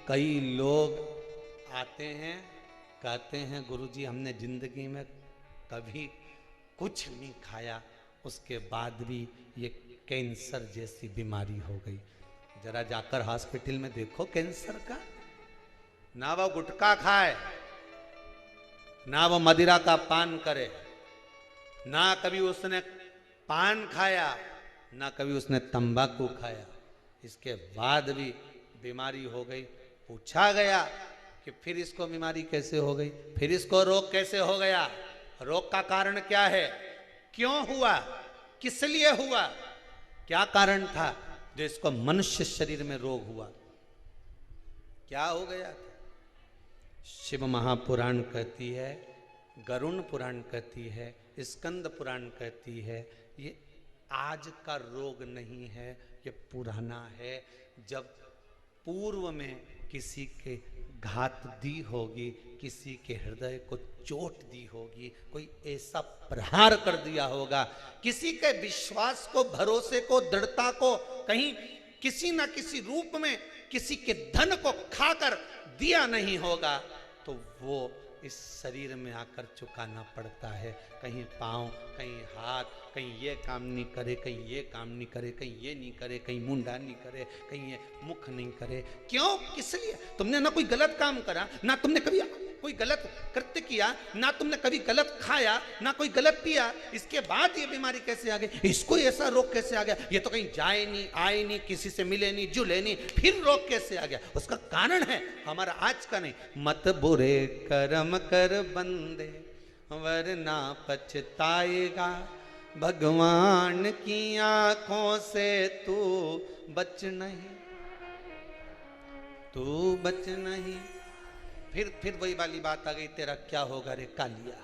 कई लोग आते हैं, कहते हैं गुरुजी हमने जिंदगी में कभी कुछ नहीं खाया, उसके बाद भी ये कैंसर जैसी बीमारी हो गई। जरा जाकर हॉस्पिटल में देखो कैंसर का, ना वो गुटखा खाए, ना वो मदिरा का पान करे, ना कभी उसने पान खाया, ना कभी उसने तंबाकू खाया, इसके बाद भी बीमारी हो गई। पूछा गया कि फिर इसको बीमारी कैसे हो गई, फिर इसको रोग कैसे हो गया, रोग का कारण क्या है, क्यों हुआ, किस लिए हुआ, क्या कारण था जो इसको मनुष्य शरीर में रोग हुआ, क्या हो गया था। शिव महापुराण कहती है, गरुण पुराण कहती है, स्कंद पुराण कहती है, ये आज का रोग नहीं है, ये पुराना है। जब पूर्व में किसी के घात दी होगी, किसी के हृदय को चोट दी होगी, कोई ऐसा प्रहार कर दिया होगा, किसी के विश्वास को, भरोसे को, दृढ़ता को कहीं किसी ना किसी रूप में किसी के धन को खाकर दिया नहीं होगा, तो वो इस शरीर में आकर चुकाना पड़ता है। कहीं पाँव, कहीं हाथ, कहीं ये काम नहीं करे, कहीं ये काम नहीं करे, कहीं ये नहीं करे, कहीं मुंडा नहीं करे, कहीं ये मुख नहीं करे। क्यों, किस लिए? तुमने ना कोई गलत काम करा, ना तुमने कभी कोई गलत कृत्य किया, ना तुमने कभी गलत खाया, ना कोई गलत पिया, इसके बाद ये बीमारी कैसे आ गई, इसको ऐसा रोग कैसे आ गया, ये तो कहीं जाए नहीं, आए नहीं, किसी से मिले नहीं, जुले नहीं, फिर रोग कैसे आ गया। उसका कारण है हमारा आज का नहीं। मत बुरे कर्म कर बंदे वरना पछताएगा, भगवान की आंखों से तू बच नहीं, तू बच नहीं। फिर वही वाली बात आ गई, तेरा क्या होगा रे कालिया।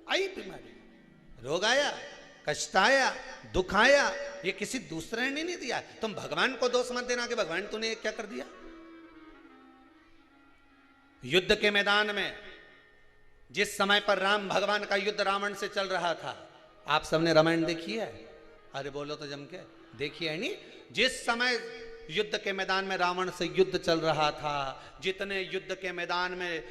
आई बीमारी, रोग आया, कष्ट आया, दुख आया, ये किसी दूसरे ने नहीं दिया। तुम भगवान को दोष मत देना कि भगवान तूने क्या कर दिया। युद्ध के मैदान में जिस समय पर राम भगवान का युद्ध रावण से चल रहा था, आप सबने रामायण देखी है? अरे बोलो तो जम के, देखी है नहीं? जिस समय युद्ध के मैदान में रावण से युद्ध चल रहा था, जितने युद्ध के मैदान में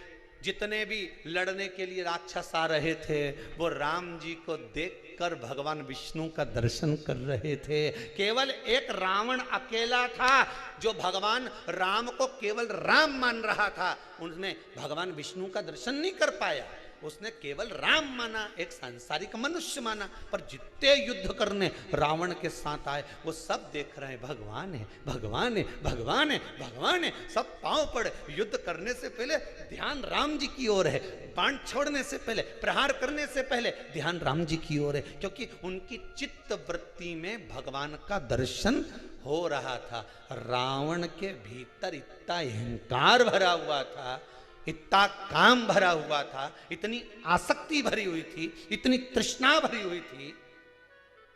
जितने भी लड़ने के लिए राक्षस आ रहे थे, वो राम जी को देखकर भगवान विष्णु का दर्शन कर रहे थे। केवल एक रावण अकेला था जो भगवान राम को केवल राम मान रहा था, उसने भगवान विष्णु का दर्शन नहीं कर पाया। उसने केवल राम माना, एक सांसारिक मनुष्य माना। पर जितने युद्ध करने रावण के साथ आए, वो सब देख रहे हैं भगवान है, भगवान है, भगवान है, भगवान है। सब पांव पड़े, युद्ध करने से पहले ध्यान राम जी की ओर है, बाण छोड़ने से पहले, प्रहार करने से पहले ध्यान राम जी की ओर है, क्योंकि उनकी चित्त वृत्ति में भगवान का दर्शन हो रहा था। रावण के भीतर इतना अहंकार भरा हुआ था, इतना काम भरा हुआ था, इतनी आसक्ति भरी हुई थी, इतनी तृष्णा भरी हुई थी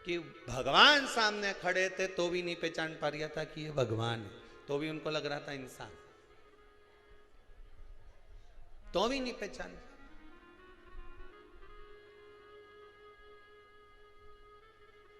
कि भगवान सामने खड़े थे तो भी नहीं पहचान पा रहा था कि ये भगवान है, तो भी उनको लग रहा था इंसान, तो भी नहीं पहचान।